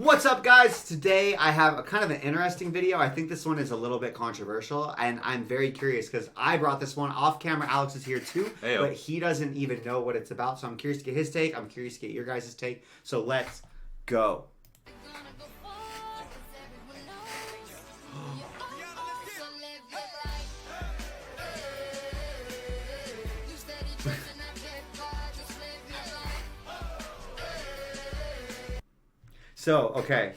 What's up, guys? Today I have a kind of an interesting video. I think this one is a little bit controversial, and I'm very curious because I brought this one off camera. Alex is here too, but he doesn't even know what it's about, so I'm curious to get his take. I'm curious to get your guys' take, so let's go. So, okay,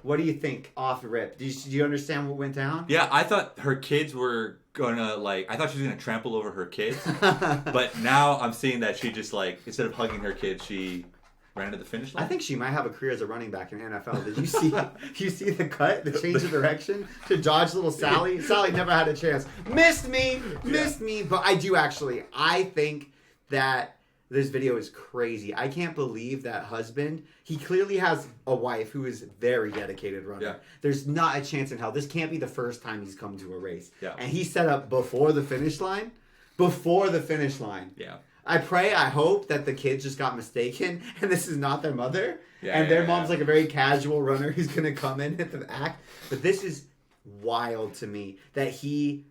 what do you think off the rip? Do you understand what went down? Yeah, I thought her kids were gonna, I thought she was gonna trample over her kids. But now I'm seeing that she just, instead of hugging her kids, she ran to the finish line. I think she might have a career as a running back in the NFL. Did you see the cut, the change of direction to dodge little Sally? Sally never had a chance. Missed me. But I think that this video is crazy. I can't believe that husband. He clearly has a wife who is very dedicated runner. Yeah. There's not a chance in hell. This can't be the first time he's come to a race. Yeah. And he set up before the finish line. Before the finish line. Yeah. I hope that the kids just got mistaken and this is not their mother. Yeah, and their mom's like a very casual runner who's going to come in at the act. But this is wild to me that he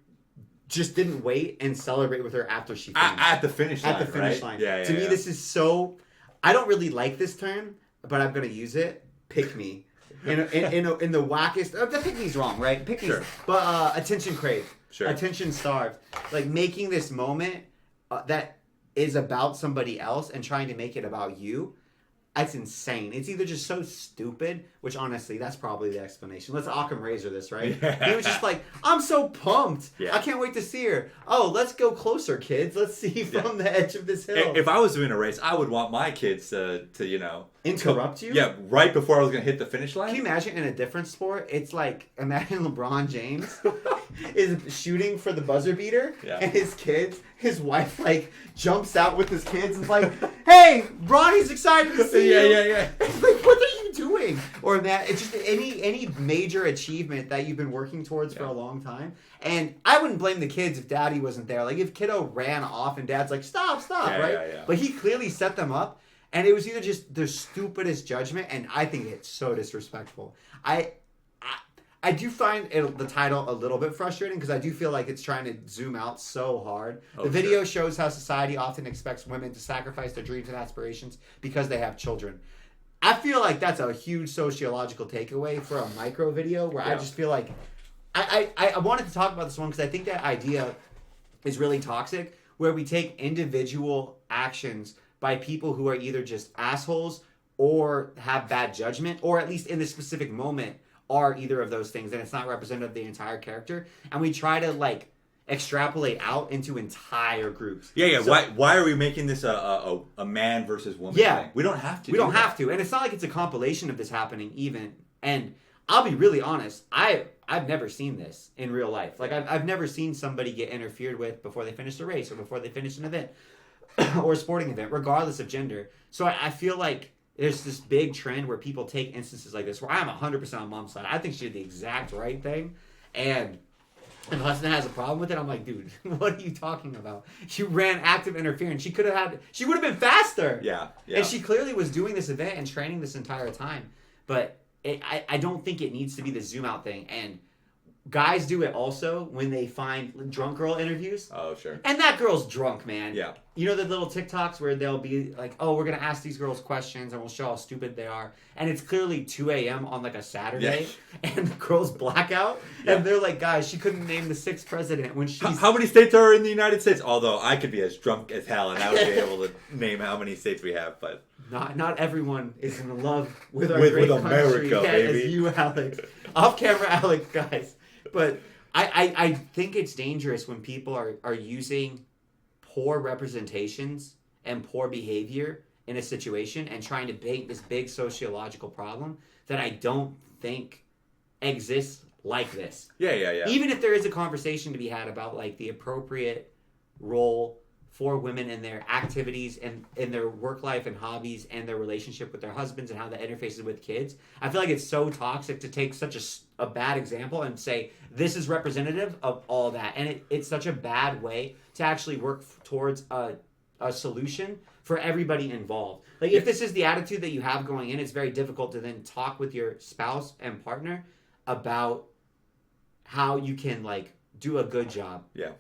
just didn't wait and celebrate with her after she finished. At the finish line, At the finish right? line. Yeah, to me, this is so... I don't really like this term, but I'm going to use it. Pick me. In the wackest... The pick me's wrong, right? Pick me. Sure. But attention crave. Sure. Attention starved. Like making this moment that is about somebody else and trying to make it about you. That's insane. It's either just so stupid, which honestly, that's probably the explanation. Let's Occam Razor this, right? Yeah. He was just like, I'm so pumped. Yeah. I can't wait to see her. Oh, let's go closer, kids. Let's see from the edge of this hill. If I was doing a race, I would want my kids to interrupt you? Yeah, right before I was going to hit the finish line. Can you imagine in a different sport? It's like, imagine LeBron James is shooting for the buzzer beater, and his wife, jumps out with his kids and is like, hey, Bronny's excited to see you. Yeah. It's like, what are you doing? Or that, it's just any major achievement that you've been working towards for a long time. And I wouldn't blame the kids if daddy wasn't there. Like, if kiddo ran off and dad's like, stop, right? Yeah. But he clearly set them up. And it was either just the stupidest judgment, and I think it's so disrespectful. I do find the title a little bit frustrating because I do feel like it's trying to zoom out so hard. The video shows how society often expects women to sacrifice their dreams and aspirations because they have children. I feel like that's a huge sociological takeaway for a micro video where I just feel like... I wanted to talk about this one because I think that idea is really toxic, where we take individual actions by people who are either just assholes or have bad judgment, or at least in this specific moment are either of those things, and it's not representative of the entire character. And we try to extrapolate out into entire groups. Yeah. So, why are we making this a man versus woman thing? We don't have to. We don't have to, and it's not like it's a compilation of this happening even. And I'll be really honest, I've never seen this in real life. I've never seen somebody get interfered with before they finish a race or before they finish an event. Or a sporting event, regardless of gender. So I feel like there's this big trend where people take instances like this, where I'm 100% on mom's side. I think she did the exact right thing. And if husband has a problem with it, I'm like, dude, what are you talking about? She ran active interference. She would have been faster. Yeah. And she clearly was doing this event and training this entire time. But I don't think it needs to be the zoom out thing. And guys do it also when they find drunk girl interviews. Oh, sure. And that girl's drunk, man. Yeah. You know the little TikToks where they'll be like, oh, we're going to ask these girls questions and we'll show how stupid they are. And it's clearly 2 a.m. on a Saturday. Yeah. And the girls black out. Yeah. And they're like, guys, she couldn't name the 6th president when she's... How many states are in the United States? Although I could be as drunk as hell and I would be able to name how many states we have, but... Not everyone is in love with our great country. America, baby. As you, Alex. Off camera, Alex, guys. But I think it's dangerous when people are using poor representations and poor behavior in a situation and trying to bait this big sociological problem that I don't think exists like this. Yeah. Even if there is a conversation to be had about the appropriate role for women in their activities and in their work life and hobbies and their relationship with their husbands and how that interfaces with kids. I feel like it's so toxic to take such a bad example and say, this is representative of all that. And it's such a bad way to actually work towards a solution for everybody involved. Like, if this is the attitude that you have going in, it's very difficult to then talk with your spouse and partner about how you can, like, do a good job. Yeah.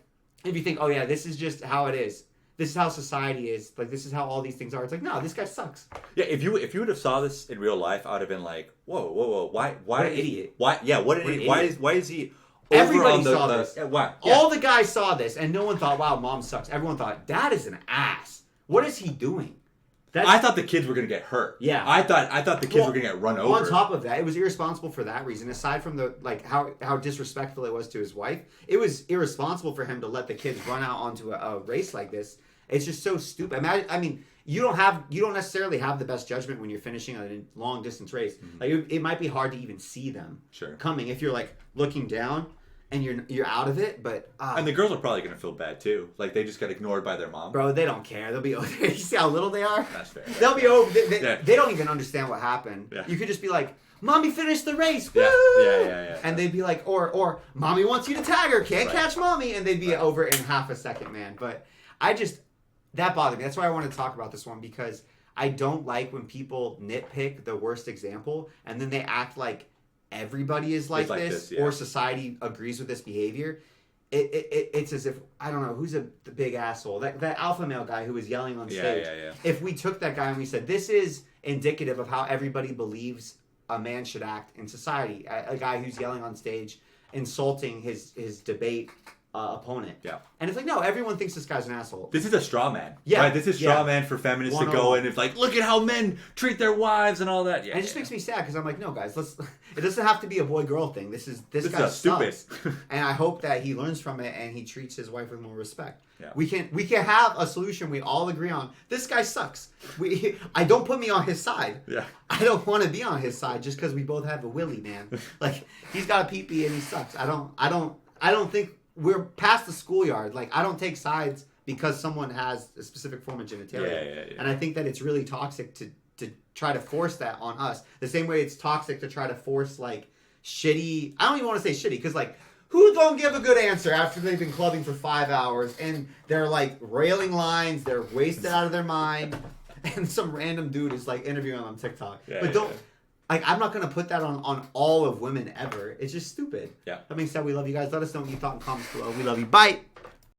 If you think, oh yeah, this is just how it is. This is how society is. Like, this is how all these things are. It's like, no, this guy sucks. Yeah, if you would have saw this in real life, I would have been like, whoa, why What an idiot. Why? Yeah, what an idiot. Why is he? Over Everybody on the, saw this. Why? Yeah. All the guys saw this, and no one thought, wow, mom sucks. Everyone thought, dad is an ass. What is he doing? I thought the kids were gonna get hurt. Yeah. I thought the kids were gonna get run over. On top of that, it was irresponsible for that reason. Aside from the like how disrespectful it was to his wife, it was irresponsible for him to let the kids run out onto a race like this. It's just so stupid. Imagine, I mean, you don't necessarily have the best judgment when you're finishing a long distance race. Mm-hmm. Like it might be hard to even see them coming if you're like looking down and you're out of it. But and the girls are probably gonna feel bad too. Like they just got ignored by their mom. Bro, they don't care. They'll be over there. You see how little they are? That's fair. They'll be over. They don't even understand what happened. Yeah. You could just be like, "Mommy finished the race." Woo! Yeah. And they'd be like, or "Mommy wants you to tag her. Can't catch mommy." And they'd be over in half a second, man. But that bothered me. That's why I wanted to talk about this one, because I don't like when people nitpick the worst example and then they act like everybody is like this yeah. or society agrees with this behavior. It's as if, I don't know, who's the big asshole? That alpha male guy who was yelling on stage. Yeah. If we took that guy and we said, this is indicative of how everybody believes a man should act in society. A guy who's yelling on stage, insulting his debate opponent. Yeah. And it's like, no, everyone thinks this guy's an asshole. This is a straw man. Yeah. Right? This is straw man for feminists to go in and like, look at how men treat their wives and all that. Yeah. And it just makes me sad because I'm like, no, guys, it doesn't have to be a boy-girl thing. This guy stupid. sucks. And I hope that he learns from it and he treats his wife with more respect. Yeah. We can have a solution we all agree on. This guy sucks. I don't put me on his side. Yeah. I don't want to be on his side just because we both have a willy, man. Like, he's got a pee-pee and he sucks. I don't think we're past the schoolyard. Like, I don't take sides because someone has a specific form of genitalia. Yeah. And I think that it's really toxic to try to force that on us. The same way it's toxic to try to force, like, shitty... I don't even want to say shitty, because, like, who don't give a good answer after they've been clubbing for 5 hours and they're, like, railing lines, they're wasted out of their mind, and some random dude is, like, interviewing on TikTok. But don't... Like, I'm not going to put that on all of women ever. It's just stupid. Yeah. That being said, we love you guys. Let us know what you thought in comments below. We love you. Bye.